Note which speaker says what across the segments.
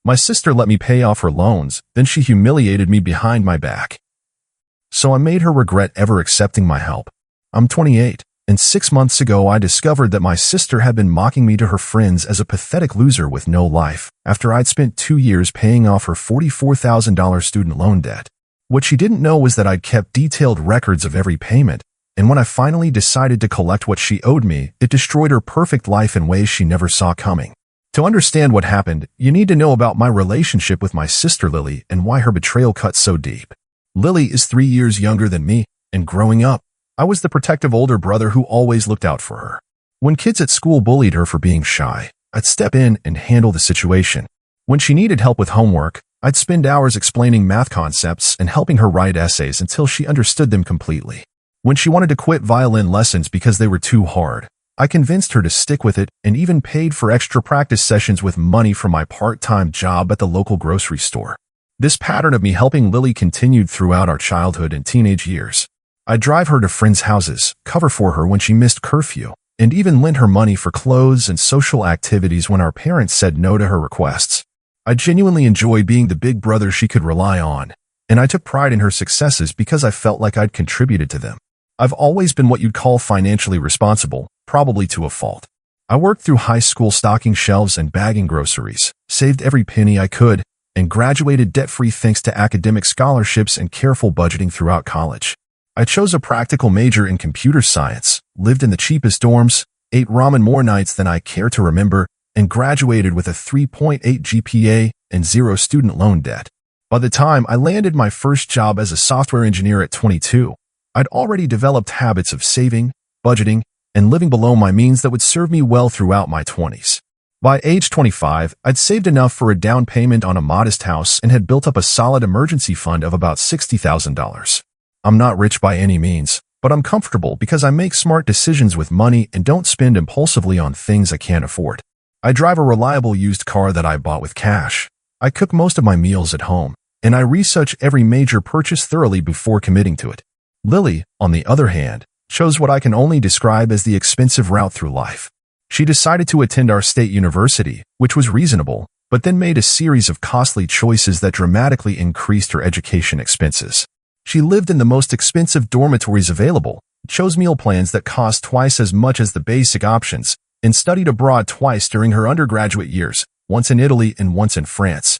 Speaker 1: My sister let me pay off her loans, then she humiliated me behind my back. So I made her regret ever accepting my help. I'm 28, and 6 months ago I discovered that my sister had been mocking me to her friends as a pathetic loser with no life after I'd spent 2 years paying off her $44,000 student loan debt. What she didn't know was that I'd kept detailed records of every payment, and when I finally decided to collect what she owed me, it destroyed her perfect life in ways she never saw coming. To understand what happened, you need to know about my relationship with my sister Lily and why her betrayal cut so deep. Lily is 3 years younger than me, and growing up, I was the protective older brother who always looked out for her. When kids at school bullied her for being shy, I'd step in and handle the situation. When she needed help with homework, I'd spend hours explaining math concepts and helping her write essays until she understood them completely. When she wanted to quit violin lessons because they were too hard, I convinced her to stick with it and even paid for extra practice sessions with money from my part-time job at the local grocery store. This pattern of me helping Lily continued throughout our childhood and teenage years. I'd drive her to friends' houses, cover for her when she missed curfew, and even lend her money for clothes and social activities when our parents said no to her requests. I genuinely enjoyed being the big brother she could rely on, and I took pride in her successes because I felt like I'd contributed to them. I've always been what you'd call financially responsible, probably to a fault. I worked through high school stocking shelves and bagging groceries, saved every penny I could, and graduated debt-free thanks to academic scholarships and careful budgeting throughout college. I chose a practical major in computer science, lived in the cheapest dorms, ate ramen more nights than I care to remember, and graduated with a 3.8 GPA and 0 student loan debt. By the time I landed my first job as a software engineer at 22, I'd already developed habits of saving, budgeting, and living below my means that would serve me well throughout my 20s. By age 25, I'd saved enough for a down payment on a modest house and had built up a solid emergency fund of about $60,000. I'm not rich by any means, but I'm comfortable because I make smart decisions with money and don't spend impulsively on things I can't afford. I drive a reliable used car that I bought with cash. I cook most of my meals at home, and I research every major purchase thoroughly before committing to it. Lily, on the other hand, chose what I can only describe as the expensive route through life. She decided to attend our state university, which was reasonable, but then made a series of costly choices that dramatically increased her education expenses. She lived in the most expensive dormitories available, chose meal plans that cost twice as much as the basic options, and studied abroad twice during her undergraduate years, once in Italy and once in France,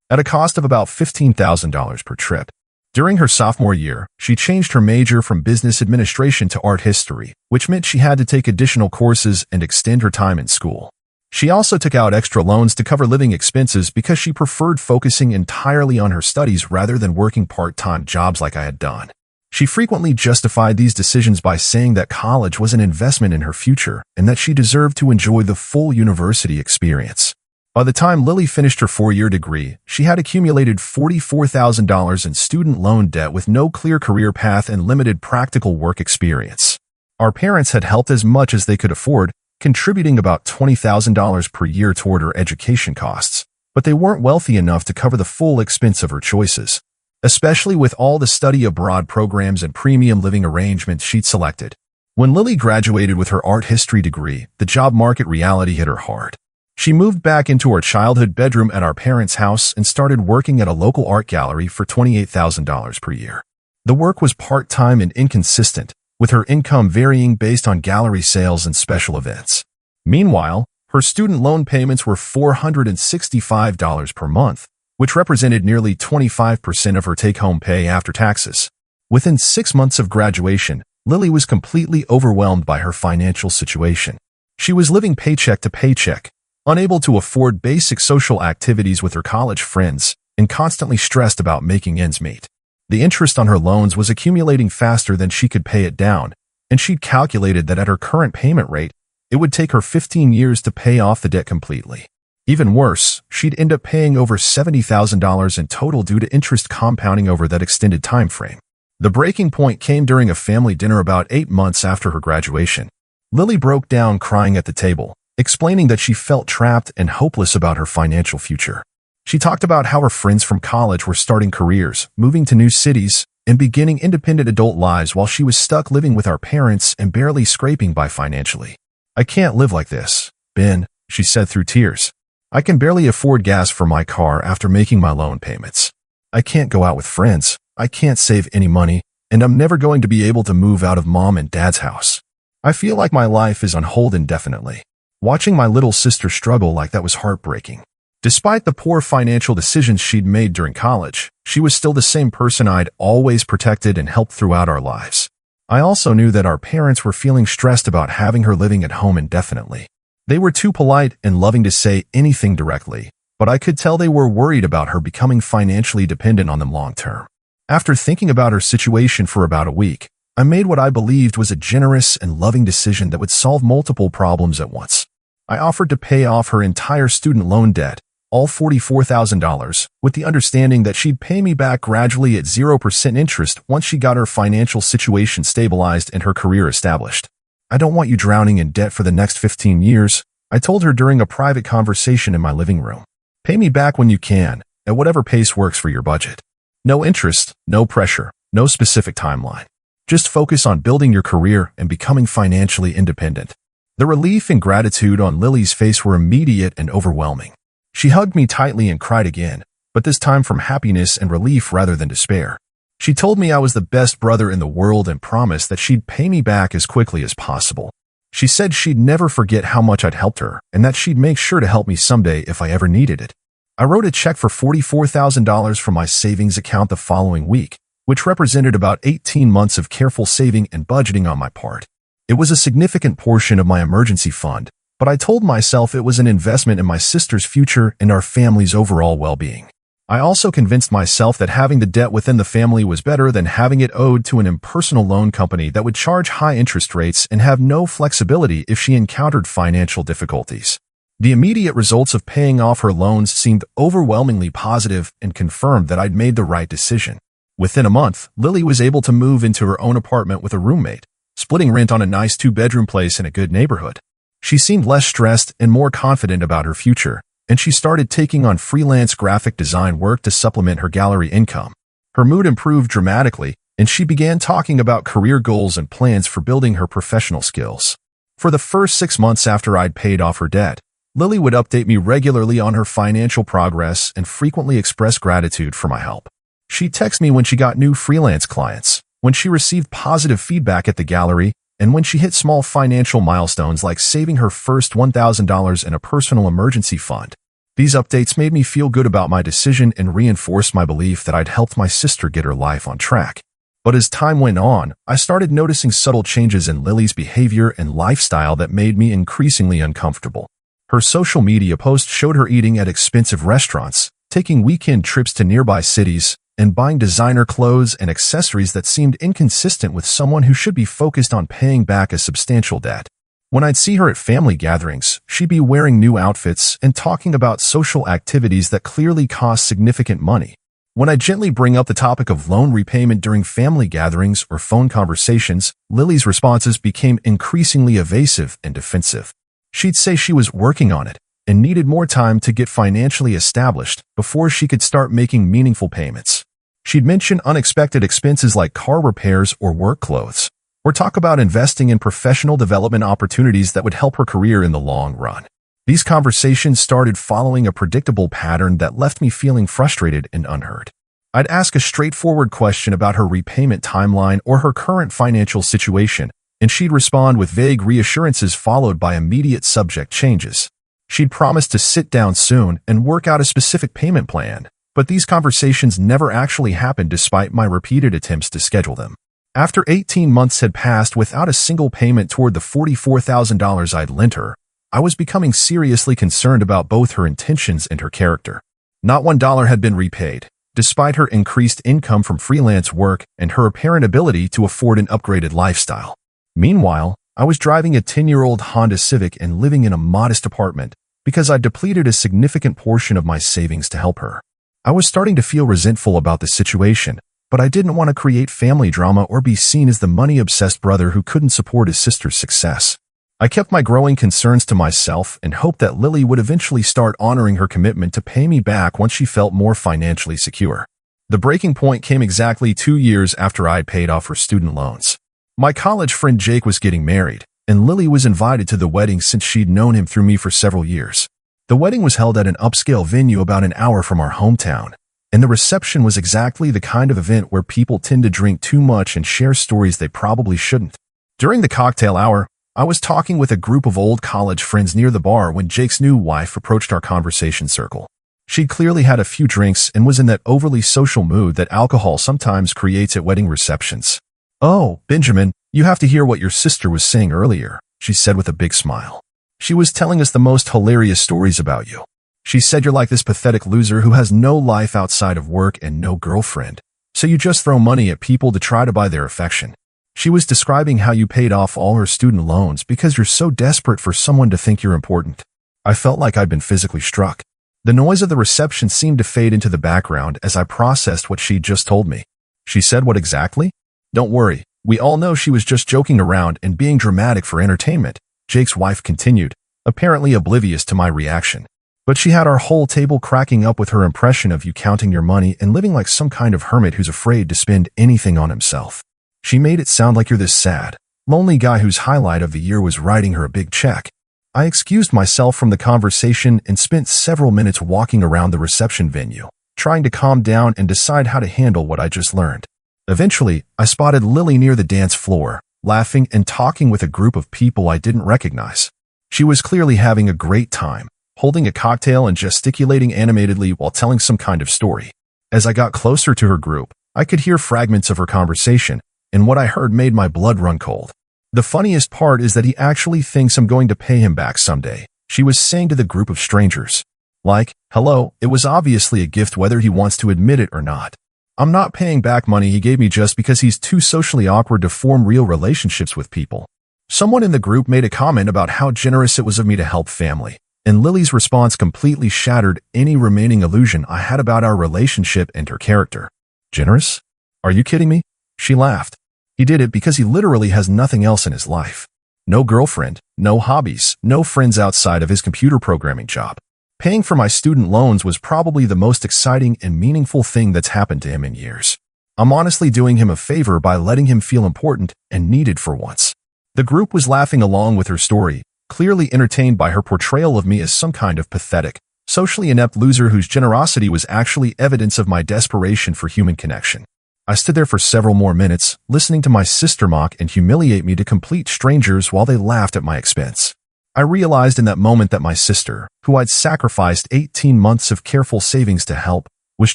Speaker 1: at a cost of about $15,000 per trip. During her sophomore year, she changed her major from business administration to art history, which meant she had to take additional courses and extend her time in school. She also took out extra loans to cover living expenses because she preferred focusing entirely on her studies rather than working part-time jobs like I had done. She frequently justified these decisions by saying that college was an investment in her future and that she deserved to enjoy the full university experience. By the time Lily finished her 4-year degree, she had accumulated $44,000 in student loan debt with no clear career path and limited practical work experience. Our parents had helped as much as they could afford, contributing about $20,000 per year toward her education costs, but they weren't wealthy enough to cover the full expense of her choices, especially with all the study abroad programs and premium living arrangements she'd selected. When Lily graduated with her art history degree, the job market reality hit her hard. She moved back into her childhood bedroom at our parents' house and started working at a local art gallery for $28,000 per year. The work was part-time and inconsistent, with her income varying based on gallery sales and special events. Meanwhile, her student loan payments were $465 per month, which represented nearly 25% of her take-home pay after taxes. Within 6 months of graduation, Lily was completely overwhelmed by her financial situation. She was living paycheck to paycheck, unable to afford basic social activities with her college friends, and constantly stressed about making ends meet. The interest on her loans was accumulating faster than she could pay it down, and she'd calculated that at her current payment rate, it would take her 15 years to pay off the debt completely. Even worse, she'd end up paying over $70,000 in total due to interest compounding over that extended time frame. The breaking point came during a family dinner about 8 months after her graduation. Lily broke down crying at the table, explaining that she felt trapped and hopeless about her financial future. She talked about how her friends from college were starting careers, moving to new cities, and beginning independent adult lives while she was stuck living with our parents and barely scraping by financially. "I can't live like this, Ben," she said through tears. I can barely afford gas for my car after making my loan payments. I can't go out with friends, I can't save any money, and I'm never going to be able to move out of mom and dad's house. I feel like my life is on hold indefinitely. Watching my little sister struggle like that was heartbreaking. Despite the poor financial decisions she'd made during college, she was still the same person I'd always protected and helped throughout our lives. I also knew that our parents were feeling stressed about having her living at home indefinitely. They were too polite and loving to say anything directly, but I could tell they were worried about her becoming financially dependent on them long term. After thinking about her situation for about a week, I made what I believed was a generous and loving decision that would solve multiple problems at once. I offered to pay off her entire student loan debt, all $44,000, with the understanding that she'd pay me back gradually at 0% interest once she got her financial situation stabilized and her career established. I don't want you drowning in debt for the next 15 years, I told her during a private conversation in my living room. Pay me back when you can, at whatever pace works for your budget. No interest, no pressure, no specific timeline. Just focus on building your career and becoming financially independent. The relief and gratitude on Lily's face were immediate and overwhelming. She hugged me tightly and cried again, but this time from happiness and relief rather than despair. She told me I was the best brother in the world and promised that she'd pay me back as quickly as possible. She said she'd never forget how much I'd helped her and that she'd make sure to help me someday if I ever needed it. I wrote a check for $44,000 from my savings account the following week, which represented about 18 months of careful saving and budgeting on my part. It was a significant portion of my emergency fund, but I told myself it was an investment in my sister's future and our family's overall well-being. I also convinced myself that having the debt within the family was better than having it owed to an impersonal loan company that would charge high interest rates and have no flexibility if she encountered financial difficulties. The immediate results of paying off her loans seemed overwhelmingly positive and confirmed that I'd made the right decision. Within a month, Lily was able to move into her own apartment with a roommate, splitting rent on a nice 2-bedroom place in a good neighborhood. She seemed less stressed and more confident about her future, and she started taking on freelance graphic design work to supplement her gallery income. Her mood improved dramatically, and she began talking about career goals and plans for building her professional skills. For the first 6 months after I'd paid off her debt, Lily would update me regularly on her financial progress and frequently express gratitude for my help. She'd text me when she got new freelance clients, when she received positive feedback at the gallery, and when she hit small financial milestones like saving her first $1,000 in a personal emergency fund. These updates made me feel good about my decision and reinforced my belief that I'd helped my sister get her life on track. But as time went on, I started noticing subtle changes in Lily's behavior and lifestyle that made me increasingly uncomfortable. Her social media posts showed her eating at expensive restaurants, taking weekend trips to nearby cities, and buying designer clothes and accessories that seemed inconsistent with someone who should be focused on paying back a substantial debt. When I'd see her at family gatherings, she'd be wearing new outfits and talking about social activities that clearly cost significant money. When I gently bring up the topic of loan repayment during family gatherings or phone conversations, Lily's responses became increasingly evasive and defensive. She'd say she was working on it and needed more time to get financially established before she could start making meaningful payments. She'd mention unexpected expenses like car repairs or work clothes, or talk about investing in professional development opportunities that would help her career in the long run. These conversations started following a predictable pattern that left me feeling frustrated and unheard. I'd ask a straightforward question about her repayment timeline or her current financial situation, and she'd respond with vague reassurances followed by immediate subject changes. She'd promised to sit down soon and work out a specific payment plan, but these conversations never actually happened despite my repeated attempts to schedule them. After 18 months had passed without a single payment toward the $44,000 I'd lent her, I was becoming seriously concerned about both her intentions and her character. Not $1 had been repaid, despite her increased income from freelance work and her apparent ability to afford an upgraded lifestyle. Meanwhile, I was driving a 10-year-old Honda Civic and living in a modest apartment because I depleted a significant portion of my savings to help her. I was starting to feel resentful about the situation, but I didn't want to create family drama or be seen as the money-obsessed brother who couldn't support his sister's success. I kept my growing concerns to myself and hoped that Lily would eventually start honoring her commitment to pay me back once she felt more financially secure. The breaking point came exactly 2 years after I had paid off her student loans. My college friend Jake was getting married, and Lily was invited to the wedding since she'd known him through me for several years. The wedding was held at an upscale venue about an hour from our hometown, and the reception was exactly the kind of event where people tend to drink too much and share stories they probably shouldn't. During the cocktail hour, I was talking with a group of old college friends near the bar when Jake's new wife approached our conversation circle. She'd clearly had a few drinks and was in that overly social mood that alcohol sometimes creates at wedding receptions. "Oh, Benjamin, you have to hear what your sister was saying earlier," she said with a big smile. "She was telling us the most hilarious stories about you. She said you're like this pathetic loser who has no life outside of work and no girlfriend, so you just throw money at people to try to buy their affection. She was describing how you paid off all her student loans because you're so desperate for someone to think you're important." I felt like I'd been physically struck. The noise of the reception seemed to fade into the background as I processed what she'd just told me. She said what exactly? "Don't worry, we all know she was just joking around and being dramatic for entertainment," Jake's wife continued, apparently oblivious to my reaction. "But she had our whole table cracking up with her impression of you counting your money and living like some kind of hermit who's afraid to spend anything on himself. She made it sound like you're this sad, lonely guy whose highlight of the year was writing her a big check." I excused myself from the conversation and spent several minutes walking around the reception venue, trying to calm down and decide how to handle what I just learned. Eventually, I spotted Lily near the dance floor, laughing and talking with a group of people I didn't recognize. She was clearly having a great time, holding a cocktail and gesticulating animatedly while telling some kind of story. As I got closer to her group, I could hear fragments of her conversation, and what I heard made my blood run cold. "The funniest part is that he actually thinks I'm going to pay him back someday," she was saying to the group of strangers. Like, hello, it was obviously a gift whether he wants to admit it or not. "I'm not paying back money he gave me just because he's too socially awkward to form real relationships with people." Someone in the group made a comment about how generous it was of me to help family, and Lily's response completely shattered any remaining illusion I had about our relationship and her character. "Generous? Are you kidding me?" She laughed. "He did it because he literally has nothing else in his life. No girlfriend, no hobbies, no friends outside of his computer programming job. Paying for my student loans was probably the most exciting and meaningful thing that's happened to him in years. I'm honestly doing him a favor by letting him feel important and needed for once." The group was laughing along with her story, clearly entertained by her portrayal of me as some kind of pathetic, socially inept loser whose generosity was actually evidence of my desperation for human connection. I stood there for several more minutes, listening to my sister mock and humiliate me to complete strangers while they laughed at my expense. I realized in that moment that my sister, who I'd sacrificed 18 months of careful savings to help, was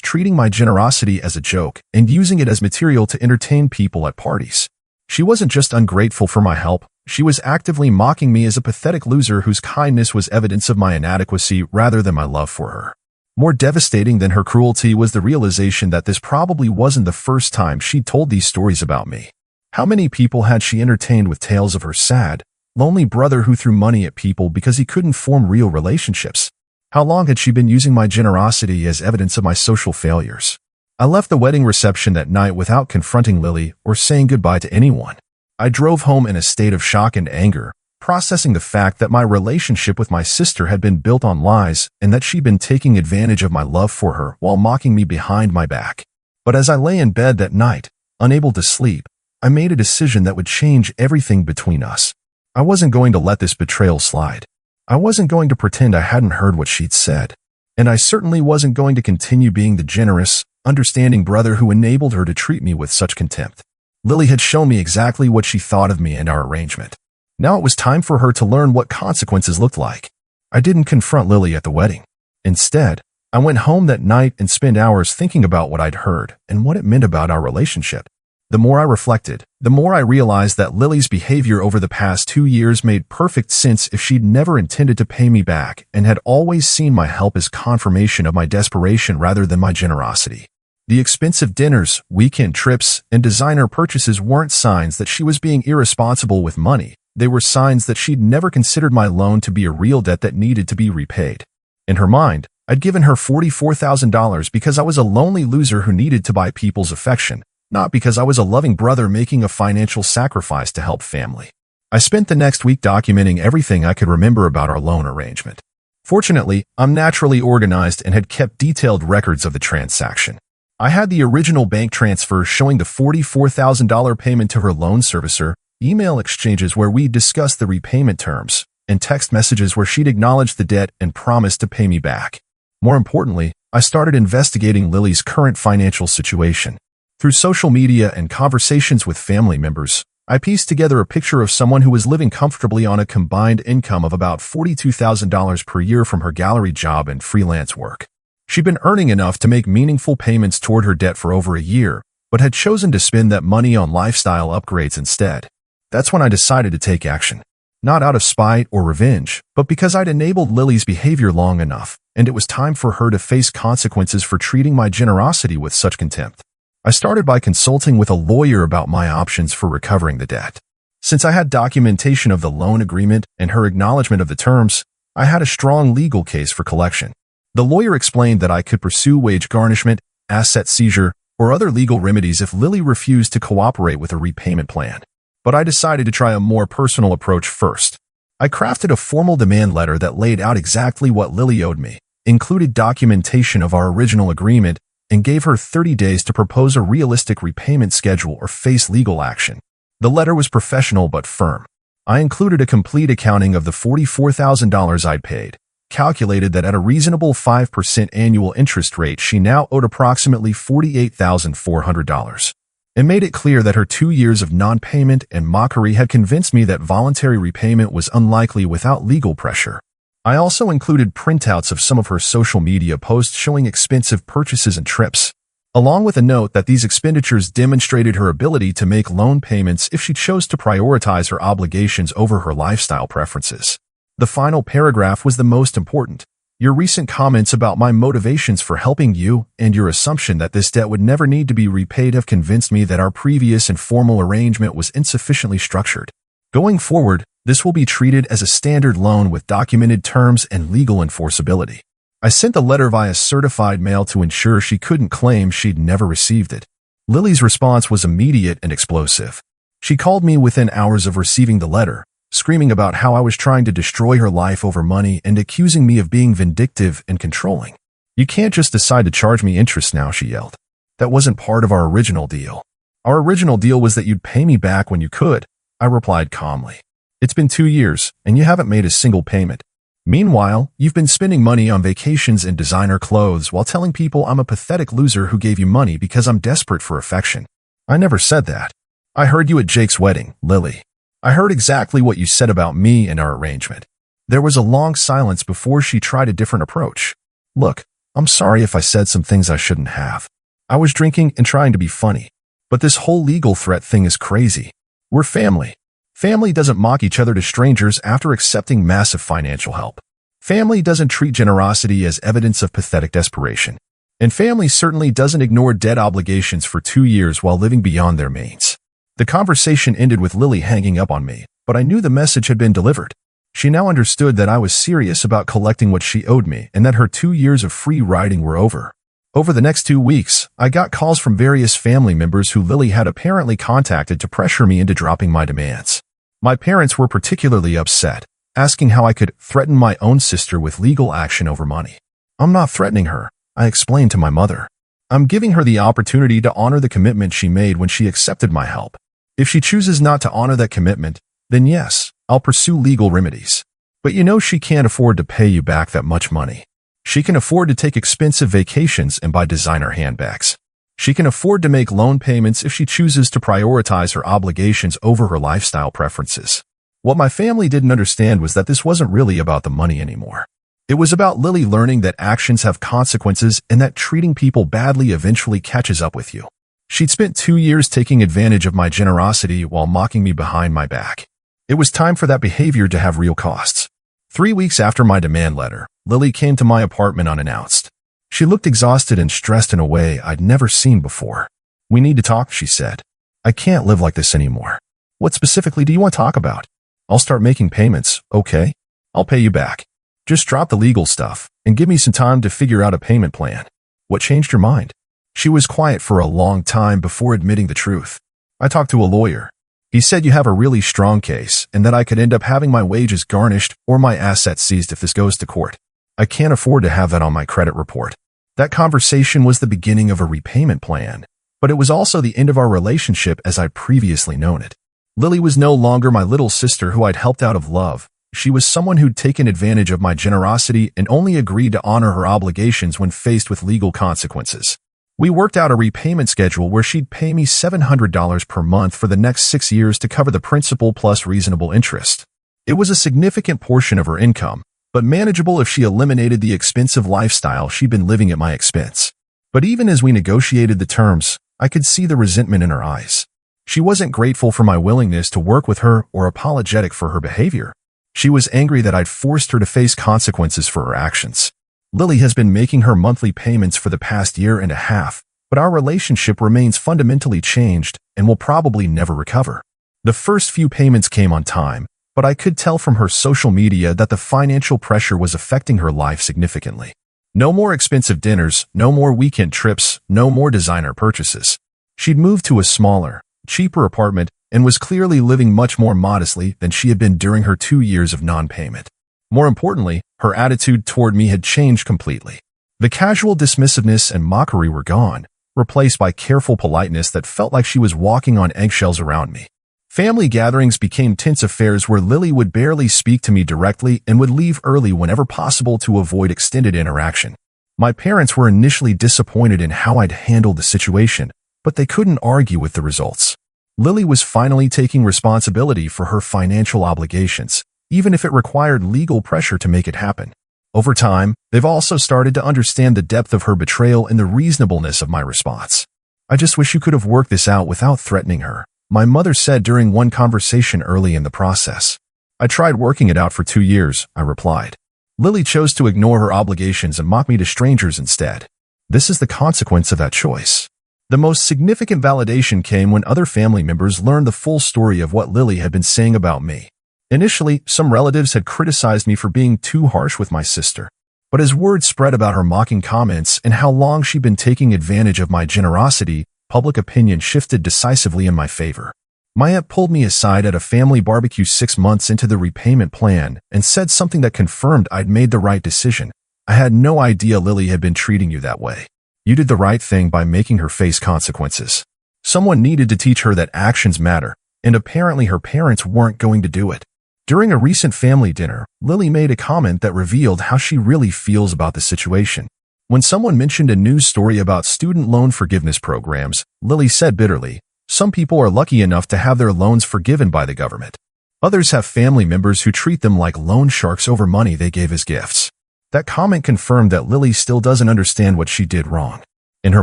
Speaker 1: treating my generosity as a joke and using it as material to entertain people at parties. She wasn't just ungrateful for my help, she was actively mocking me as a pathetic loser whose kindness was evidence of my inadequacy rather than my love for her. More devastating than her cruelty was the realization that this probably wasn't the first time she'd told these stories about me. How many people had she entertained with tales of her sad, lonely brother who threw money at people because he couldn't form real relationships? How long had she been using my generosity as evidence of my social failures? I left the wedding reception that night without confronting Lily or saying goodbye to anyone. I drove home in a state of shock and anger, processing the fact that my relationship with my sister had been built on lies and that she'd been taking advantage of my love for her while mocking me behind my back. But as I lay in bed that night, unable to sleep, I made a decision that would change everything between us. I wasn't going to let this betrayal slide. I wasn't going to pretend I hadn't heard what she'd said. And I certainly wasn't going to continue being the generous, understanding brother who enabled her to treat me with such contempt. Lily had shown me exactly what she thought of me and our arrangement. Now it was time for her to learn what consequences looked like. I didn't confront Lily at the wedding. Instead, I went home that night and spent hours thinking about what I'd heard and what it meant about our relationship. The more I reflected, the more I realized that Lily's behavior over the past 2 years made perfect sense if she'd never intended to pay me back and had always seen my help as confirmation of my desperation rather than my generosity. The expensive dinners, weekend trips, and designer purchases weren't signs that she was being irresponsible with money. They were signs that she'd never considered my loan to be a real debt that needed to be repaid. In her mind, I'd given her $44,000 because I was a lonely loser who needed to buy people's affection, not because I was a loving brother making a financial sacrifice to help family. I spent the next week documenting everything I could remember about our loan arrangement. Fortunately, I'm naturally organized and had kept detailed records of the transaction. I had the original bank transfer showing the $44,000 payment to her loan servicer, email exchanges where we discussed the repayment terms, and text messages where she'd acknowledged the debt and promised to pay me back. More importantly, I started investigating Lily's current financial situation. Through social media and conversations with family members, I pieced together a picture of someone who was living comfortably on a combined income of about $42,000 per year from her gallery job and freelance work. She'd been earning enough to make meaningful payments toward her debt for over a year, but had chosen to spend that money on lifestyle upgrades instead. That's when I decided to take action. Not out of spite or revenge, but because I'd enabled Lily's behavior long enough, and it was time for her to face consequences for treating my generosity with such contempt. I started by consulting with a lawyer about my options for recovering the debt. Since I had documentation of the loan agreement and her acknowledgement of the terms, I had a strong legal case for collection. The lawyer explained that I could pursue wage garnishment, asset seizure, or other legal remedies if Lily refused to cooperate with a repayment plan. But I decided to try a more personal approach first. I crafted a formal demand letter that laid out exactly what Lily owed me, included documentation of our original agreement, and gave her 30 days to propose a realistic repayment schedule or face legal action. The letter was professional but firm. I included a complete accounting of the $44,000 I'd paid, calculated that at a reasonable 5% annual interest rate she now owed approximately $48,400, and made it clear that her 2 years of non-payment and mockery had convinced me that voluntary repayment was unlikely without legal pressure. I also included printouts of some of her social media posts showing expensive purchases and trips, along with a note that these expenditures demonstrated her ability to make loan payments if she chose to prioritize her obligations over her lifestyle preferences. The final paragraph was the most important. Your recent comments about my motivations for helping you and your assumption that this debt would never need to be repaid have convinced me that our previous informal arrangement was insufficiently structured. Going forward, this will be treated as a standard loan with documented terms and legal enforceability. I sent the letter via certified mail to ensure she couldn't claim she'd never received it. Lily's response was immediate and explosive. She called me within hours of receiving the letter, screaming about how I was trying to destroy her life over money and accusing me of being vindictive and controlling. "You can't just decide to charge me interest now," she yelled. "That wasn't part of our original deal. Our original deal was that you'd pay me back when you could," I replied calmly. "It's been 2 years, and you haven't made a single payment. Meanwhile, you've been spending money on vacations and designer clothes while telling people I'm a pathetic loser who gave you money because I'm desperate for affection. I never said that. I heard you at Jake's wedding, Lily. I heard exactly what you said about me and our arrangement." There was a long silence before she tried a different approach. "Look, I'm sorry if I said some things I shouldn't have. I was drinking and trying to be funny. But this whole legal threat thing is crazy. We're family. Family doesn't mock each other to strangers after accepting massive financial help. Family doesn't treat generosity as evidence of pathetic desperation. And family certainly doesn't ignore debt obligations for 2 years while living beyond their means." The conversation ended with Lily hanging up on me, but I knew the message had been delivered. She now understood that I was serious about collecting what she owed me and that her 2 years of free riding were over. Over the next 2 weeks, I got calls from various family members who Lily had apparently contacted to pressure me into dropping my demands. My parents were particularly upset, asking how I could threaten my own sister with legal action over money. "I'm not threatening her," I explained to my mother. "I'm giving her the opportunity to honor the commitment she made when she accepted my help. If she chooses not to honor that commitment, then yes, I'll pursue legal remedies. But you know she can't afford to pay you back that much money. She can afford to take expensive vacations and buy designer handbags. She can afford to make loan payments if she chooses to prioritize her obligations over her lifestyle preferences." What my family didn't understand was that this wasn't really about the money anymore. It was about Lily learning that actions have consequences and that treating people badly eventually catches up with you. She'd spent 2 years taking advantage of my generosity while mocking me behind my back. It was time for that behavior to have real costs. 3 weeks after my demand letter, Lily came to my apartment unannounced. She looked exhausted and stressed in a way I'd never seen before. "We need to talk," she said. "I can't live like this anymore." "What specifically do you want to talk about?" "I'll start making payments, okay? I'll pay you back. Just drop the legal stuff and give me some time to figure out a payment plan." "What changed your mind?" She was quiet for a long time before admitting the truth. "I talked to a lawyer. He said you have a really strong case and that I could end up having my wages garnished or my assets seized if this goes to court. I can't afford to have that on my credit report." That conversation was the beginning of a repayment plan, but it was also the end of our relationship as I'd previously known it. Lily was no longer my little sister who I'd helped out of love. She was someone who'd taken advantage of my generosity and only agreed to honor her obligations when faced with legal consequences. We worked out a repayment schedule where she'd pay me $700 per month for the next 6 years to cover the principal plus reasonable interest. It was a significant portion of her income, but manageable if she eliminated the expensive lifestyle she'd been living at my expense. But even as we negotiated the terms, I could see the resentment in her eyes. She wasn't grateful for my willingness to work with her or apologetic for her behavior. She was angry that I'd forced her to face consequences for her actions. Lily has been making her monthly payments for the past year and a half, but our relationship remains fundamentally changed and will probably never recover. The first few payments came on time, but I could tell from her social media that the financial pressure was affecting her life significantly. No more expensive dinners, no more weekend trips, no more designer purchases. She'd moved to a smaller, cheaper apartment and was clearly living much more modestly than she had been during her 2 years of non-payment. More importantly, her attitude toward me had changed completely. The casual dismissiveness and mockery were gone, replaced by careful politeness that felt like she was walking on eggshells around me. Family gatherings became tense affairs where Lily would barely speak to me directly and would leave early whenever possible to avoid extended interaction. My parents were initially disappointed in how I'd handled the situation, but they couldn't argue with the results. Lily was finally taking responsibility for her financial obligations, even if it required legal pressure to make it happen. Over time, they've also started to understand the depth of her betrayal and the reasonableness of my response. "I just wish you could have worked this out without threatening her," my mother said during one conversation early in the process. "I tried working it out for 2 years," I replied. Lily chose to ignore her obligations and mock me to strangers instead. This is the consequence of that choice. The most significant validation came when other family members learned the full story of what Lily had been saying about me. Initially, some relatives had criticized me for being too harsh with my sister. But as word spread about her mocking comments and how long she'd been taking advantage of my generosity, public opinion shifted decisively in my favor. My aunt pulled me aside at a family barbecue 6 months into the repayment plan and said something that confirmed I'd made the right decision. "I had no idea Lily had been treating you that way. You did the right thing by making her face consequences." Someone needed to teach her that actions matter, and apparently her parents weren't going to do it. During a recent family dinner, Lily made a comment that revealed how she really feels about the situation. When someone mentioned a news story about student loan forgiveness programs, Lily said bitterly, "Some people are lucky enough to have their loans forgiven by the government. Others have family members who treat them like loan sharks over money they gave as gifts." That comment confirmed that Lily still doesn't understand what she did wrong. In her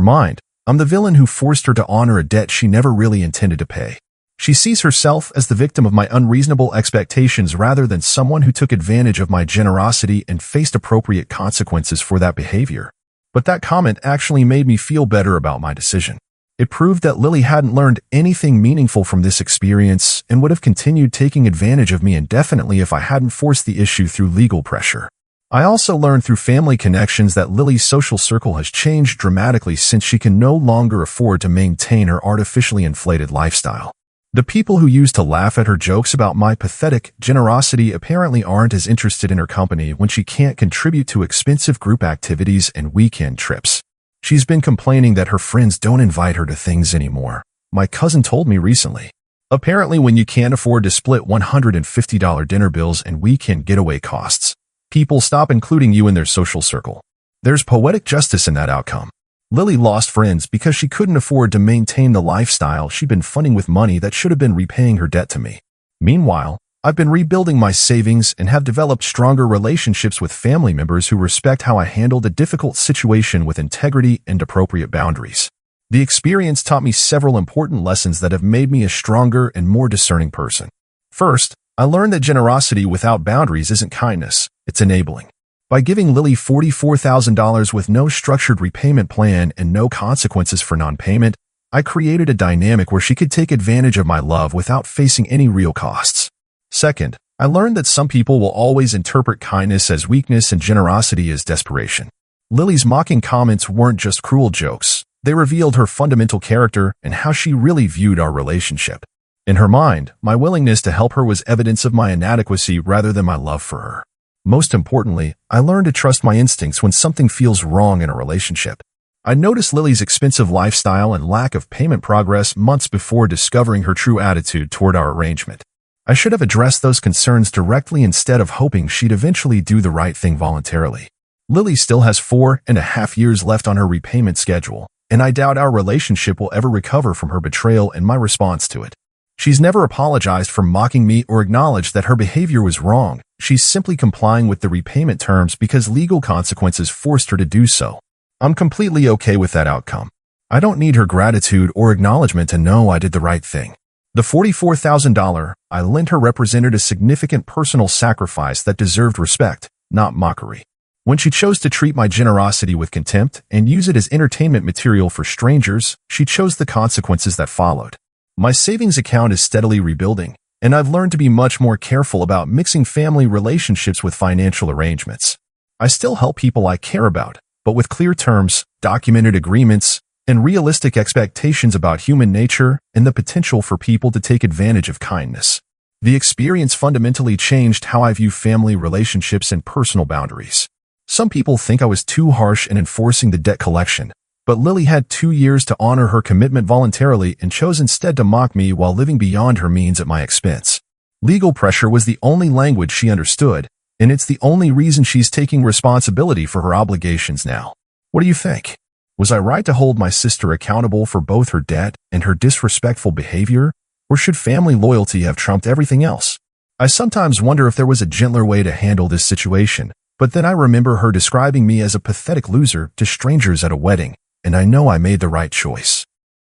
Speaker 1: mind, I'm the villain who forced her to honor a debt she never really intended to pay. She sees herself as the victim of my unreasonable expectations rather than someone who took advantage of my generosity and faced appropriate consequences for that behavior. But that comment actually made me feel better about my decision. It proved that Lily hadn't learned anything meaningful from this experience and would have continued taking advantage of me indefinitely if I hadn't forced the issue through legal pressure. I also learned through family connections that Lily's social circle has changed dramatically since she can no longer afford to maintain her artificially inflated lifestyle. The people who used to laugh at her jokes about my pathetic generosity apparently aren't as interested in her company when she can't contribute to expensive group activities and weekend trips. She's been complaining that her friends don't invite her to things anymore, my cousin told me recently. Apparently, when you can't afford to split $150 dinner bills and weekend getaway costs, people stop including you in their social circle. There's poetic justice in that outcome. Lily lost friends because she couldn't afford to maintain the lifestyle she'd been funding with money that should have been repaying her debt to me. Meanwhile, I've been rebuilding my savings and have developed stronger relationships with family members who respect how I handled a difficult situation with integrity and appropriate boundaries. The experience taught me several important lessons that have made me a stronger and more discerning person. First, I learned that generosity without boundaries isn't kindness, it's enabling. By giving Lily $44,000 with no structured repayment plan and no consequences for non-payment, I created a dynamic where she could take advantage of my love without facing any real costs. Second, I learned that some people will always interpret kindness as weakness and generosity as desperation. Lily's mocking comments weren't just cruel jokes. They revealed her fundamental character and how she really viewed our relationship. In her mind, my willingness to help her was evidence of my inadequacy rather than my love for her. Most importantly, I learned to trust my instincts when something feels wrong in a relationship. I noticed Lily's expensive lifestyle and lack of payment progress months before discovering her true attitude toward our arrangement. I should have addressed those concerns directly instead of hoping she'd eventually do the right thing voluntarily. Lily still has 4.5 years left on her repayment schedule, and I doubt our relationship will ever recover from her betrayal and my response to it. She's never apologized for mocking me or acknowledged that her behavior was wrong. She's simply complying with the repayment terms because legal consequences forced her to do so. I'm completely okay with that outcome. I don't need her gratitude or acknowledgement to know I did the right thing. The $44,000 I lent her represented a significant personal sacrifice that deserved respect, not mockery. When she chose to treat my generosity with contempt and use it as entertainment material for strangers, she chose the consequences that followed. My savings account is steadily rebuilding, and I've learned to be much more careful about mixing family relationships with financial arrangements. I still help people I care about, but with clear terms, documented agreements, and realistic expectations about human nature and the potential for people to take advantage of kindness. The experience fundamentally changed how I view family relationships and personal boundaries. Some people think I was too harsh in enforcing the debt collection, but Lily had 2 years to honor her commitment voluntarily and chose instead to mock me while living beyond her means at my expense. Legal pressure was the only language she understood, and it's the only reason she's taking responsibility for her obligations now. What do you think? Was I right to hold my sister accountable for both her debt and her disrespectful behavior, or should family loyalty have trumped everything else? I sometimes wonder if there was a gentler way to handle this situation, but then I remember her describing me as a pathetic loser to strangers at a wedding, and I know I made the right choice.